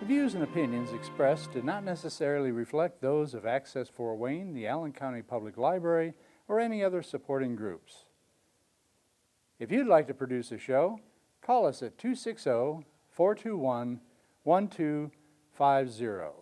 The views and opinions expressed do not necessarily reflect those of Access Fort Wayne, the Allen County Public Library, or any other supporting groups. If you'd like to produce a show, call us at 260-421-1250.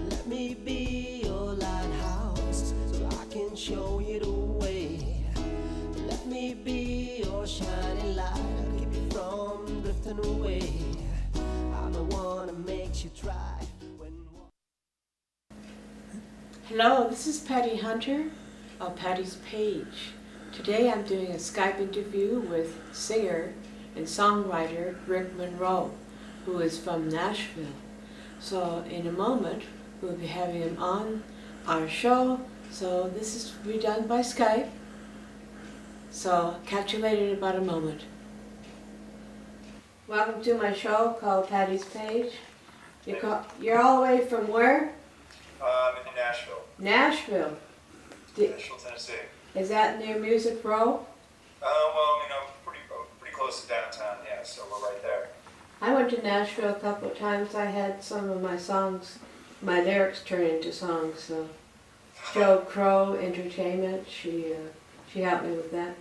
Let me be your lighthouse so I can show you the way. Let me be your shining light, I'll keep you from drifting away. I'm the one that makes you try when... Hello, this is Patty Hunter of Patty's Page. Today I'm doing a Skype interview with singer and songwriter Rick Monroe, who is from Nashville. So in a moment we'll be having him on our show. So this is redone by Skype. So catch you later in about a moment. Welcome to my show called Patty's Page. You're all the way from where? I'm in Nashville. Nashville. Nashville, Tennessee. Is that near Music Row? Well, I'm pretty close to downtown, yeah, so we're right there. I went to Nashville a couple of times. I had some of my songs, my lyrics turned into songs. So Joe Crow Entertainment, she helped me with that.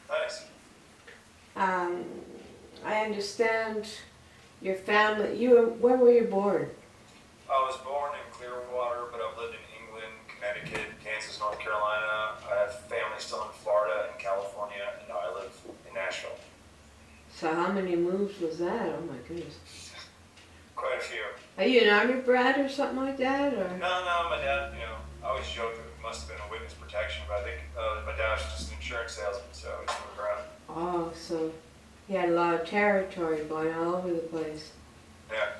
Nice. I understand your family. Where were you born? I was born in Clearwater, but I've lived in England, Connecticut, Kansas, North Carolina. I have family still in Florida and California, and now I live in Nashville. So how many moves was that? Oh my goodness. Quite a few. Are you an Army brat or something like that? Or? No, my dad, I always joke that it must have been a witness protection, but I think my dad was just an insurance salesman, so he just moved around. Oh, so you had a lot of territory going all over the place. Yeah.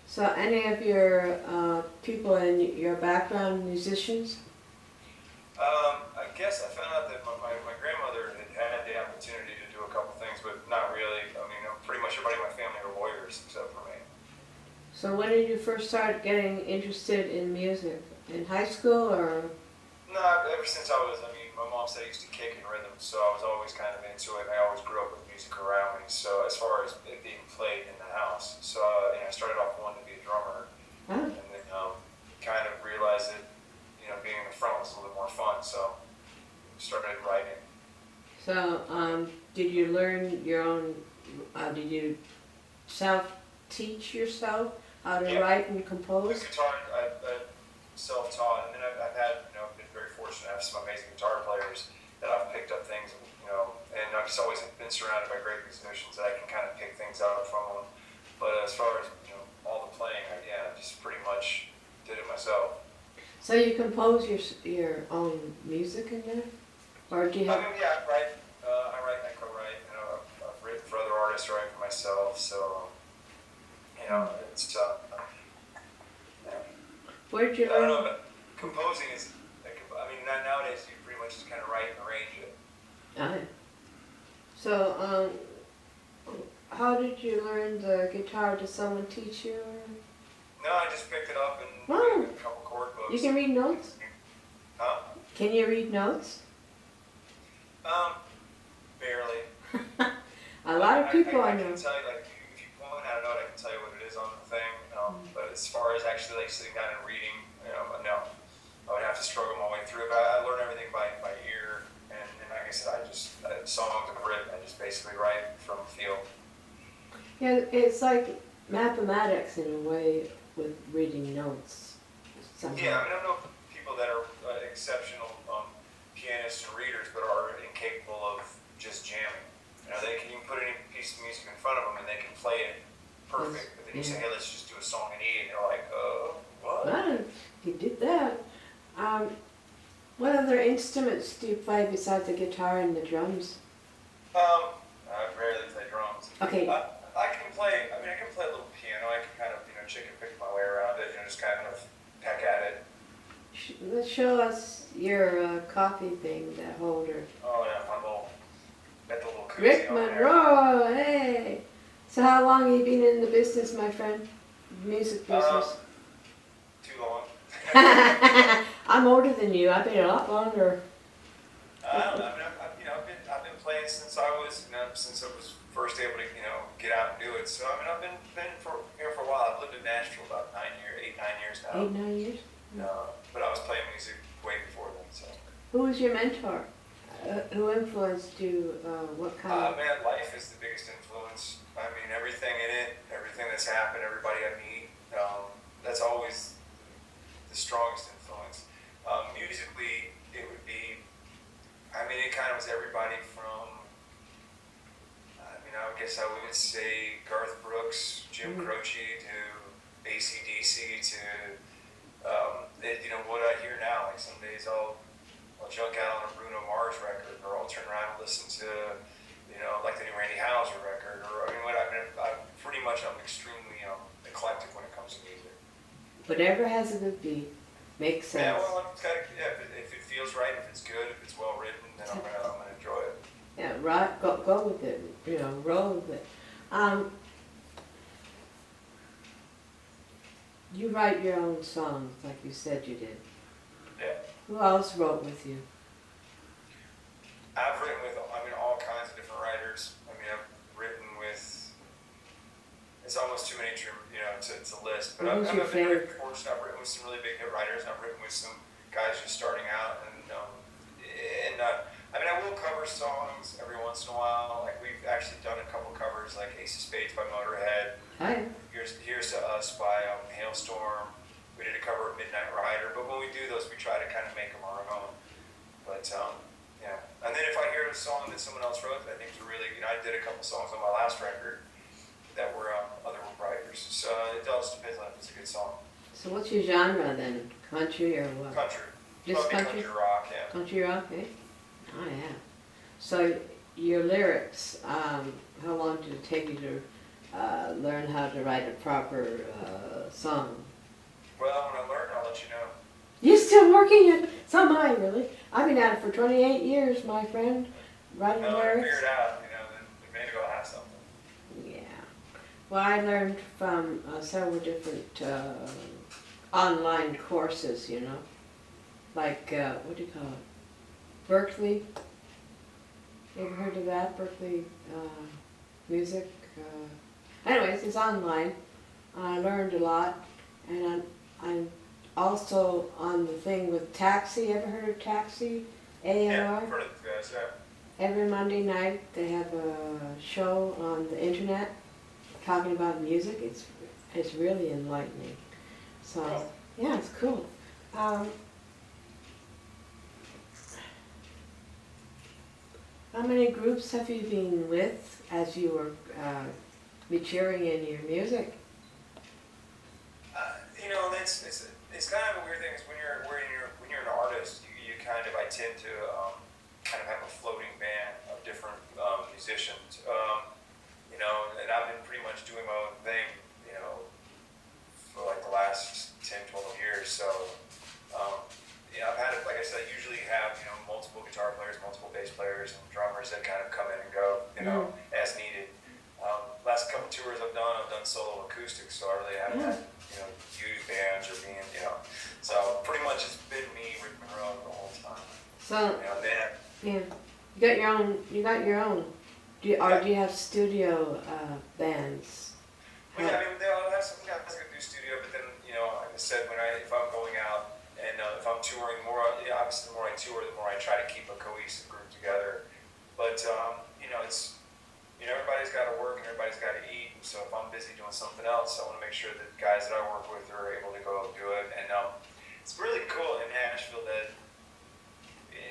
So any of your people in your background musicians? I guess I found out that my grandmother had the opportunity to do a couple things, but not really. Pretty much everybody in my family are lawyers except for me. So when did you first start getting interested in music? In high school or? No, ever since I was, my mom said I used to kick in rhythm, so I was always kind of into it. I always grew up with music around me, so as far as it being played in the house. So I started off wanting to be a drummer, and then kind of realized that, being in the front was a little bit more fun, so started writing. So, did you learn your own, did you self-teach yourself how to write and compose? With guitar, I self-taught, and then I've had, been very fortunate to have some amazing guitar players that I've picked up things, and I've just always been surrounded by great musicians that I can kind of pick things out from them. But as far as, all the playing, I just pretty much did it myself. So you compose your own music in there? Or do you have... I write, I co-write, I've written for other artists, I write for myself, so, it's, Where'd you I don't learn? know, but composing is, nowadays you pretty much just kind of write and arrange it. So, how did you learn the guitar? Did someone teach you? Or? No, I just picked it up and Oh. a couple chord books. You can read notes? Huh? Can you read notes? Barely. A lot of people I know. I can tell you, if you point out a note, I can tell you what it is on the thing, but as far as actually, sitting down and reading, no. I would have to struggle my way through it, but I learn everything by ear, and like I said, songs and rhythm, I just basically write from feel. Yeah, it's like mathematics in a way with reading notes. Somehow. Yeah, I know people that are exceptional pianists and readers, but are incapable of just jamming. You can put any piece of music in front of them and they can play it perfect, but then you say, hey, let's just do a song in E, and they're like, what? Well, you did that. What other instruments do you play besides the guitar and the drums? I rarely play drums. Okay. I can play a little piano. I can kind of, chicken pick my way around it, just kind of peck at it. Let's show us your coffee thing, that holder. Oh, yeah, my little, got the little koozie Rick on there. Monroe, hey! So how long have you been in the business, my friend? Music business? Too long. I'm older than you. I've been a lot longer. I don't know. I mean, I've been playing since I was, since I was first able to, get out and do it. So I mean, I've been for here for a while. I've lived in Nashville about 8, 9 years now. 8, 9 years? But I was playing music way before then. So. Who was your mentor? Who influenced you? What kind of? Man, life is the biggest influence. I mean, everything in it, everything that's happened, everybody I meet, that's always the strongest influence. Musically, it would be, I mean, it kind of was everybody from, I guess I would say Garth Brooks, Jim Croce, to AC/DC, to, what I hear now. Like some days I'll junk out on a Bruno Mars record, or I'll turn around and listen to, like the new Randy Houser record, or I'm extremely eclectic when it comes to music. Whatever has a good beat makes sense. Yeah, well, if it feels right, if it's good, if it's well written, then I'm gonna enjoy it. Yeah, right. Go with it. Roll with it. You write your own songs, like you said you did. Yeah. Who else wrote with you? I've written with, all kinds of different writers. I've written with, it's almost too many to list, but I've been very fortunate. I've written with some really big hit writers, and I've written with some guys just starting out, I will cover songs every once in a while. Like, we've actually done a couple covers, like Ace of Spades by Motorhead. Hi. Here's to Us by Hailstorm. We did a cover of Midnight Rider, but when we do those, we try to kind of make them our own. But yeah, and then if I hear a song that someone else wrote that I think is really, I did a couple songs on my last record that were other writers. So it all just depends on if it's a good song. So what's your genre then? Country or what? Country. Just country rock, yeah. Country rock, eh? Oh yeah. So your lyrics, how long did it take you to learn how to write a proper song? Well, when I learn, I'll let you know. You're still working at so am I, really. I've been at it for 28 years, my friend, writing No, lyrics. I figured out, then maybe go have something. Yeah. Well, I learned from several different online courses, like, what do you call it? Berkeley. You ever heard of that? Berkeley music. Anyways, it's online. I learned a lot, and I'm also on the thing with Taxi. Ever heard of Taxi? AOR? Yeah, I've heard of the guys, yeah. Every Monday night they have a show on the internet talking about music. It's really enlightening. So yeah, it's cool. How many groups have you been with as you were maturing in your music? It's kind of a weird thing. Is when you're an artist, I tend to kind of have a floating band of different musicians. And I've been pretty much doing my own thing, for like the last 10, 12 years. So, I've had, like I said, I usually have, multiple guitar players, multiple bass players, and drummers that kind of come in and go, as needed. Last couple tours I've done solo acoustics, so I really haven't had, huge bands or being, So pretty much it's been me, Rick Monroe, the whole time. So yeah, you got your own. Do you have studio bands? Well, yeah, they'll have some guys that do studio, but then, like I said, if I'm going out and if I'm touring more, obviously the more I tour, the more I try to keep a cohesive group together. But it's everybody's got to work and everybody's got to eat. So if I'm busy doing something else, I want to make sure that the guys that I work with are able to go do it. And it's really cool in Nashville that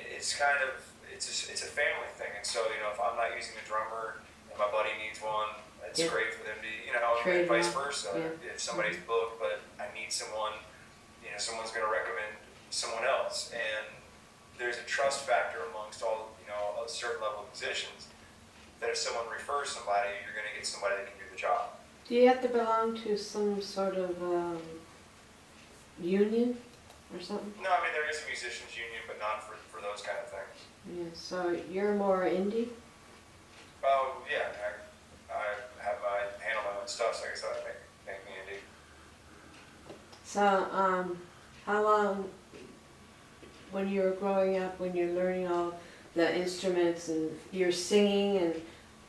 it's kind of it's a family thing. And so if I'm not using a drummer and my buddy needs one, it's great for them to and vice versa. Yeah. If somebody's booked, but I need someone, someone's going to recommend someone else, and there's a trust factor amongst all a certain level of musicians. That if someone refers somebody, you're going to get somebody that can do the job. Do you have to belong to some sort of union or something? No, there is a musicians union, but not for those kind of things. Yeah, so you're more indie? Oh, yeah. I and stuff. So I guess that would make me indie. So, how long, when you were growing up, when you're learning all the instruments and you're singing, and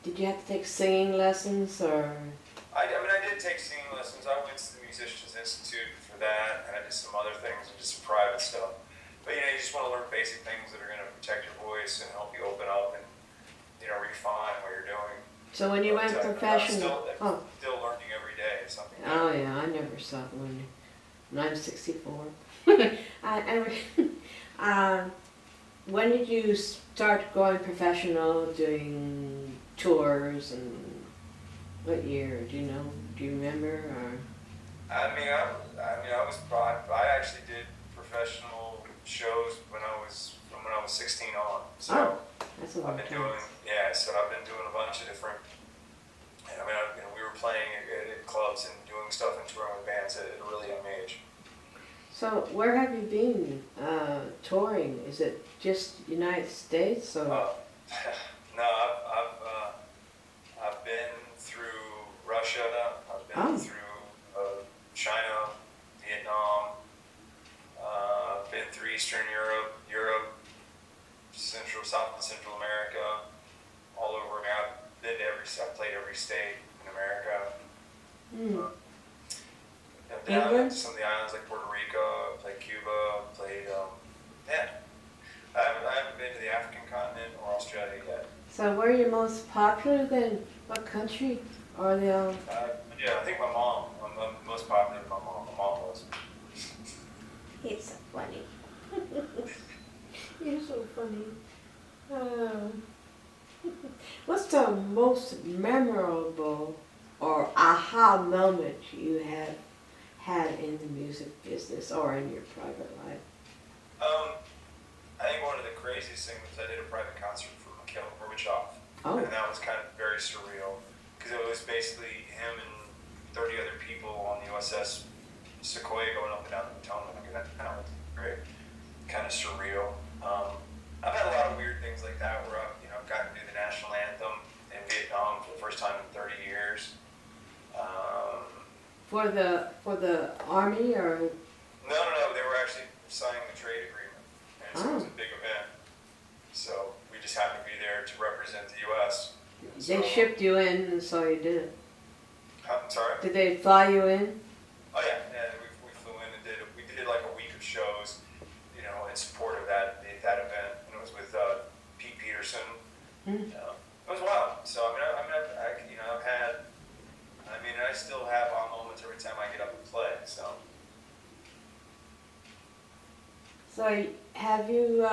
did you have to take singing lessons, or? I mean, I did take singing lessons. I went to the Musicians Institute for that, and I did some other things and just some private stuff. But, you know, you just want to learn basic things that are going to protect your voice and help you open up and, you know, refine what you're doing. So when you went professional, Still learning every day. Something. Oh yeah, I never stopped learning. And I'm 64. When did you start going professional, doing tours, and what year? Do you know? Do you remember? Or? I actually did professional shows when I was 16 on. So that's a long time. So I've been doing a bunch of different. I mean, we were playing at clubs and doing stuff and touring with bands at a really young age. So where have you been touring? Is it just United States or? No, I've been through Russia. I've been through China, Vietnam. I've been through Eastern Europe, South and Central America, all over. I've played every state in America. Down to some of the islands like Puerto Rico, played Cuba, played, I haven't been to the African continent or Australia yet. So where are you most popular then? What country are they all? I think my mom. I'm most popular with my mom. My mom was. It's so funny. You're so funny. What's the most memorable or aha moment you have had in the music business or in your private life? I think one of the craziest things was I did a private concert for Mikhail Gorbachev. Oh. And that was kind of very surreal because it was basically him and 30 other people on the USS Sequoia going up and down the Potomac. And that kind of was great, kind of surreal. I've had a lot of weird things like that where I've gotten to do the national anthem in Vietnam for the first time in 30 years. For the army or? No, they were actually signing the trade agreement, and so it was a big event. So we just happened to be there to represent the U.S. They shipped you in, and so you did it. I'm sorry? Did they fly you in? Oh yeah, we flew in and we did like a week of shows, in support of that event, and it was with Pete Peterson. It was wild. So I still have moments every time I get up and play. So have you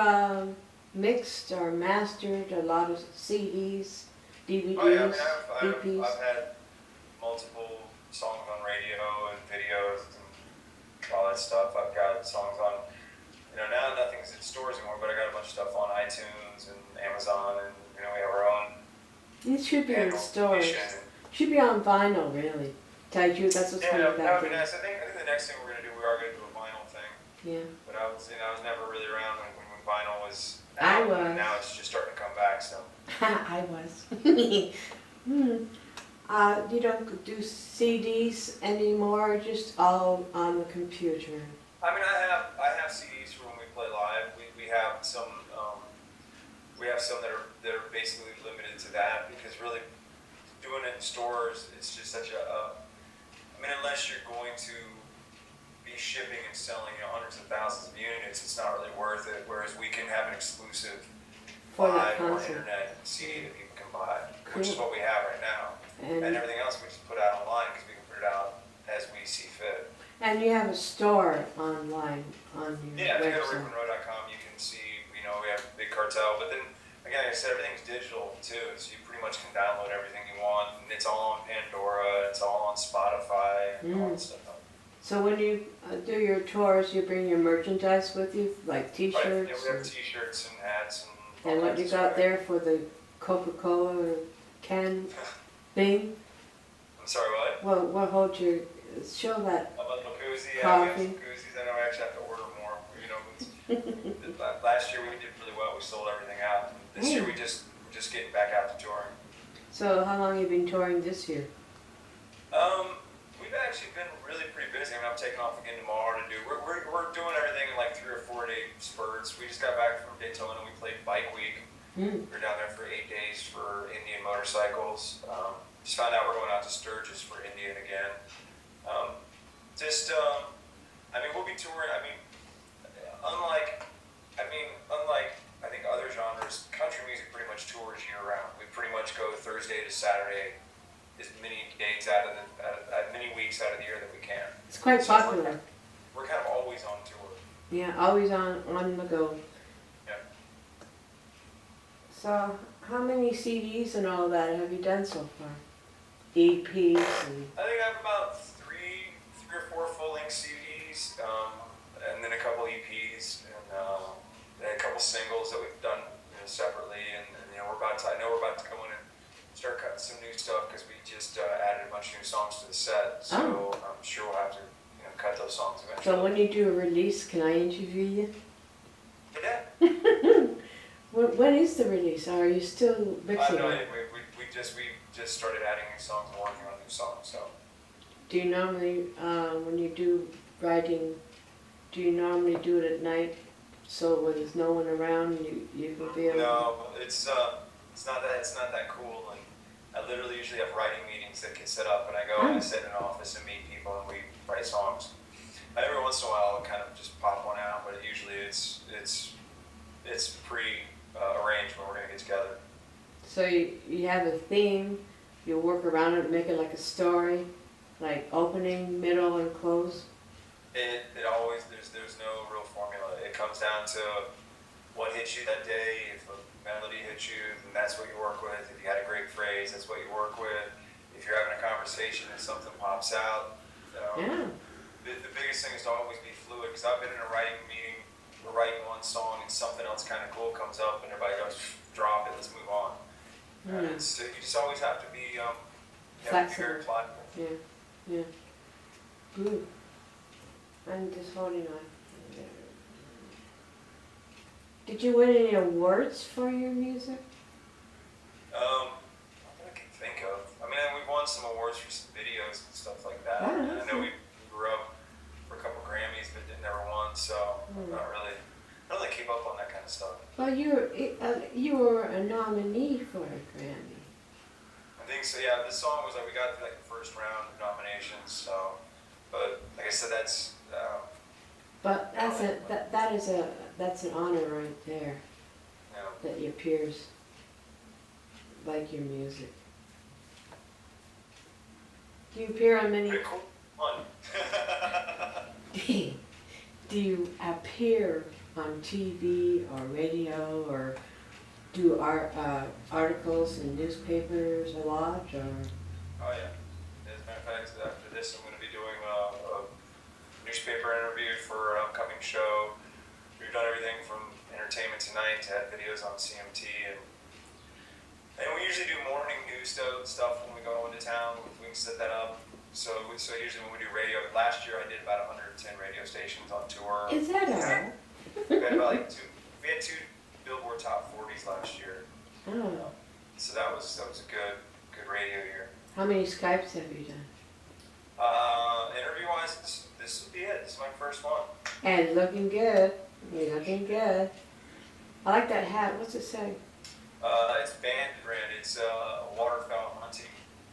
mixed or mastered a lot of CDs, DVDs, Oh yeah, EPs? I've had multiple songs on radio and videos and all that stuff. I've got songs on, now nothing's in stores anymore, but I got a bunch of stuff on iTunes and Amazon, and we have our own. It should be in stores. rotation. Should be on vinyl, really. Tell you, that's what's funny That about would be it. nice. I think the next thing we're gonna do, we are gonna do a vinyl thing. Yeah. But I was never really around when vinyl was I out, was. and now it's just starting to come back. So. I was. You don't do CDs anymore, just all on the computer. I mean, I have CDs for when we play live. We have some that are basically limited to that, because really doing it in stores, it's just such unless you're going to be shipping and selling hundreds of thousands of units, it's not really worth it. Whereas we can have an exclusive For the live or concert. internet CD that people can buy, which is Cool. what we have right now. And everything else we just put out online because we can put it out as we see fit. And you have a store online on your Yeah, if you go to website. rickmonroe.com, you can see, we have a big cartel, but then, again, like I said, everything's digital too, so you pretty much can download everything you want, and it's all on Pandora, it's all on Spotify, and all that stuff. So when you do your tours, you bring your merchandise with you, like Right, T-shirts? yeah, we have t-shirts and hats and all And what kinds you of got stuff. there for the Coca-Cola can thing? I'm sorry, what? Well, what holds your, show that. About the koozie, yeah, we have Coffee. some koozies. I know I actually have to order more. Last year we did really well. We sold everything out. This year we're just getting back out to touring. So how long have you been touring this year? We've actually been really pretty busy. I mean, I'm taking off again tomorrow to do. We're doing everything in like 3 or 4 day spurts. We just got back from Daytona. We played Bike Week. We were down there for 8 days for Indian motorcycles. Just found out we're going out to Sturgis for Indian again. I mean, we'll be touring. I mean, unlike I think other genres, country music pretty much tours year round. We pretty much go Thursday to Saturday, as many days many weeks out of the year that we can. It's quite So popular. We're kind of always on tour. Yeah, always on the go. Yeah. So, how many CDs and all that have you done so far? EPs and... I think I have about three or four full-length CDs, and then a couple EPs, and a couple singles that we've done separately. And we're about to go in and start cutting some new stuff because we just added a bunch of new songs to the set. So I'm sure we'll have to cut those songs eventually. So when you do a release, can I interview you? Yeah. When is the release? Are you still mixing No, it? we just started adding new songs and working on new songs. So. Do you normally, when you do writing, do you normally do it at night? So when there's no one around, you can be able to... No, it's not that cool. And I literally usually have writing meetings that get set up, and I go and I sit in an office and meet people, and we write songs. Every once in a while, I'll kind of just pop one out, but usually it's pre-arranged when we're gonna get together. So you have a theme, you work around it, make it like a story, like opening, middle, and close? It always, there's no real formula. It comes down to what hits you that day. If a melody hits you, then that's what you work with. If you had a great phrase, that's what you work with. If you're having a conversation and something pops out, Yeah. the biggest thing is to always be fluid, because I've been in a writing meeting, we're writing one song and something else kind of cool comes up and everybody goes, drop it, let's move on. And so you just always have to be, very pliable. Yeah. Good. I'm just holding on. Did you win any awards for your music? Not that I can think of. I mean, we've won some awards for some videos and stuff like that. Oh, And I know we grew up for a couple Grammys, but never won, so not really. I don't really keep up on that kind of stuff. Well, you were a nominee for a Grammy. I think so. Yeah, the song was like we got through like the first round of nominations. So, but like I said, that's. But that's an honor right there. Yeah. That your peers like your music. Do you appear on many? Pretty cool. Fun. Do you appear on TV or radio or do articles in newspapers a lot or? Oh yeah. As a matter of fact, after this, I'm going to be doing a newspaper interview for an upcoming show. We've done everything from Entertainment Tonight to have videos on CMT, and we usually do morning news stuff when we go into town. We can set that up. So usually when we do radio, last year I did about 110 radio stations on tour. Is that all? We had about we had 2 Billboard Top 40s last year. Oh. So that was a good radio year. How many Skypes have you done? Interview-wise, this will be it. This is my first one. And looking good. You're looking good. I like that hat. What's it say? It's Band Brand. It's a waterfowl hunting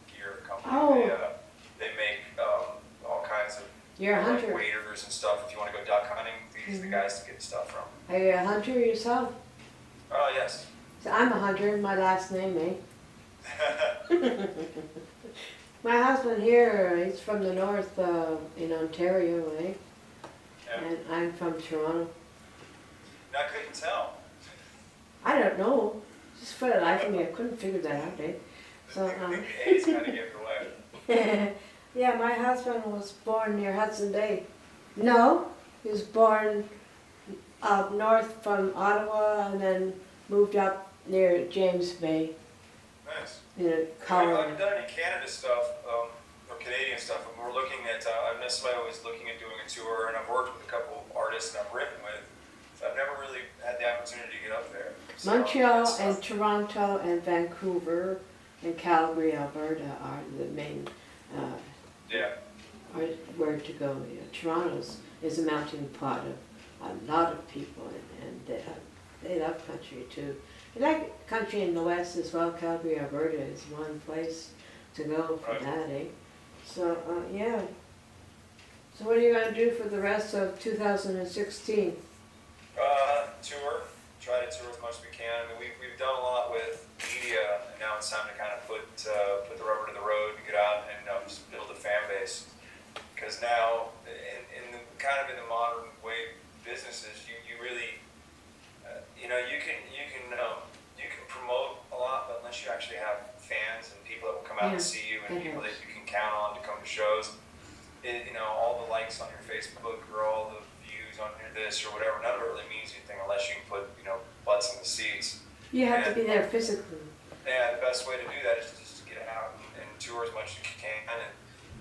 gear company. Oh. They make all kinds of You're a hunter. waders and stuff. If you want to go duck hunting, these are the guys to get stuff from. Are you a hunter yourself? Oh, yes. So I'm a hunter, my last name, eh? My husband here, he's from the north in Ontario, eh? Yeah. And I'm from Toronto. I couldn't tell. I don't know. Just for the life of me, I couldn't figure that out, eh? So, The A's kind of gave it away. yeah, my husband was born near Hudson Bay. No, he was born up north from Ottawa and then moved up near James Bay. Nice. In a I colony. haven't done any Canada stuff or Canadian stuff. And we're looking at. I know somebody was looking at doing a tour, and I've worked with a couple artists that I've written with. So I've never really had the opportunity to get up there. So Montreal that's, and Toronto and Vancouver and Calgary, Alberta are the main Yeah. or where to go. You know, Toronto's is a melting pot of a lot of people, and they love country too. They like country in the West as well. Calgary, Alberta is one place to go for Right. that, eh? So, yeah. So what are you going to do for the rest of 2016? Tour. Try to tour as much as we can. I mean, we've done a lot with media, and now it's time to kind of put the rubber to the road and get out and just build a fan base. Because now, in the kind of in the modern way businesses, you really, you know, you can promote a lot, but unless you actually have fans and people that will come out and see you and people that you can count on to come to shows, you know, all the likes on your Facebook or all the views on your this or whatever, none of it really means anything unless you can put, you know, butts in the seats. You have to be there physically. Yeah, the best way to do that is just to get out and tour as much as you can and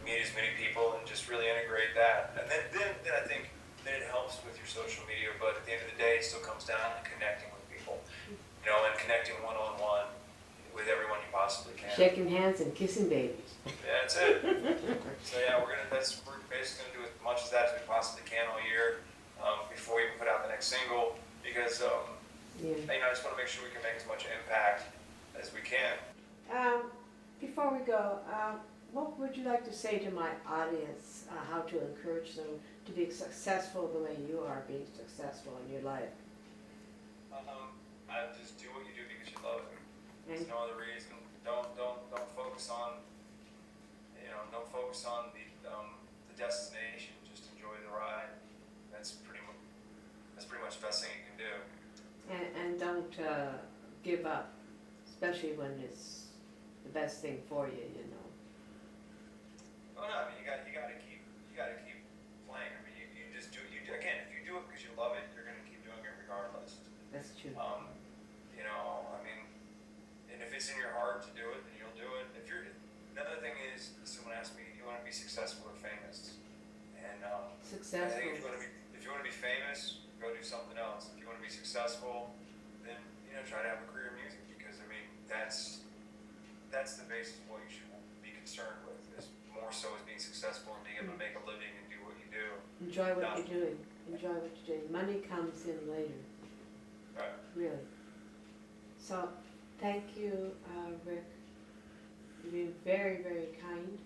meet as many people and just really integrate that. And then I think then it helps with your social media, but at the end of the day, it still comes down to connecting with people, you know, and connecting one-on-one with everyone you possibly can. Shaking hands and kissing babies. Yeah, that's it. So yeah, we're basically gonna do as much of that as we possibly can all year before we even put out the next single, because you know, I just want to make sure we can make as much impact as we can. Before we go, what would you like to say to my audience? How to encourage them to be successful the way you are being successful in your life? I just do what you do because you love it. There's no other reason. Don't focus on, you know, don't focus on the destination. Just enjoy the ride. That's pretty much the best thing you can do. And don't give up, especially when it's the best thing for you, you know. Oh no, I mean you got to keep playing. I mean you just do again. If you do it because you love it, you're gonna keep doing it regardless. That's true. You know, I mean, and if it's in your heart to do it, then you'll do it. Another thing is, someone asked me, you want to be successful or famous? And Successful. I think if you want to be famous, go do something else. If you want to be successful, then you know try to have a career in music, because I mean that's the basis of what you should be concerned with. Is more so as being successful and being able to make a living and do what you do. Enjoy what you're doing. Enjoy what you're doing. Money comes in later. Right. Really. So, thank you, Rick. You've been very, very kind,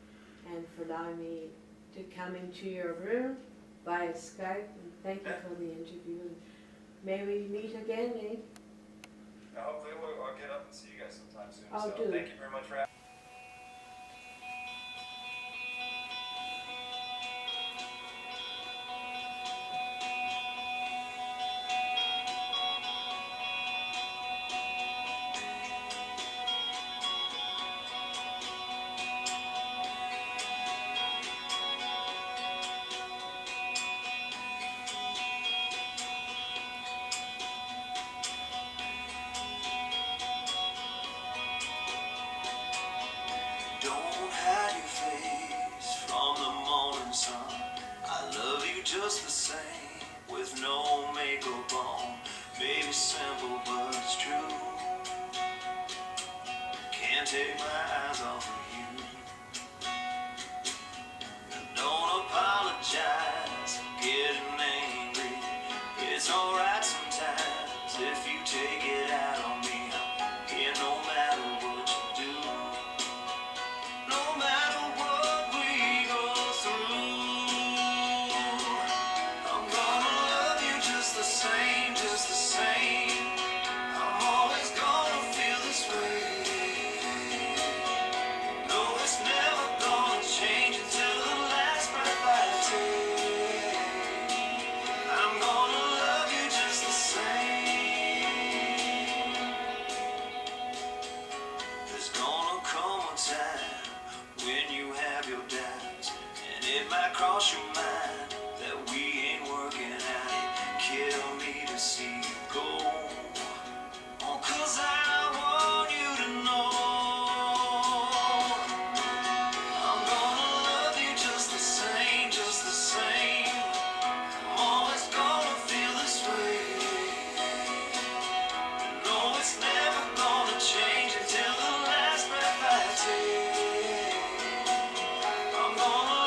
and for allowing me to come into your room via Skype. And thank you for the interview. And may we meet again, eh? Hopefully I'll get up and see you guys sometime soon. I'll So do. thank you very much for having me. Don't hide your face from the morning sun. I love you just the same, with no makeup on. Maybe simple, but it's true. Can't take my eyes off of you. Don't apologize for getting angry. It's alright sometimes if you take it out on me. I'm here no matter what you do. No matter what we go through, I'm gonna love you just the same, just the same. I'm always gonna feel this way. No, it's never gonna change until the last breath I take. I'm gonna love you just the same. There's gonna come a time when you have your doubts, and it might cross your mind that we ain't working out. It kill me to see you go. Oh, 'cause I want you to know I'm gonna love you just the same, just the same. I'm always gonna feel this way. No, it's never gonna change until the last breath I take. I'm gonna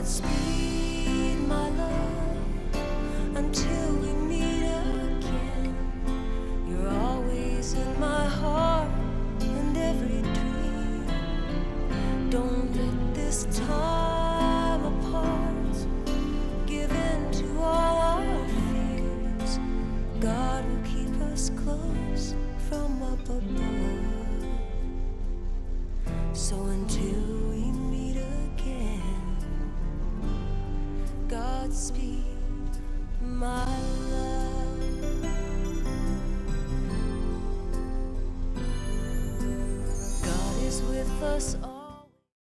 Godspeed, my love, until we meet again. You're always in my heart and every dream. Don't let this time apart give in to all our fears. God will keep us close from up above. So until we meet again, Godspeed, my love. God is with us all.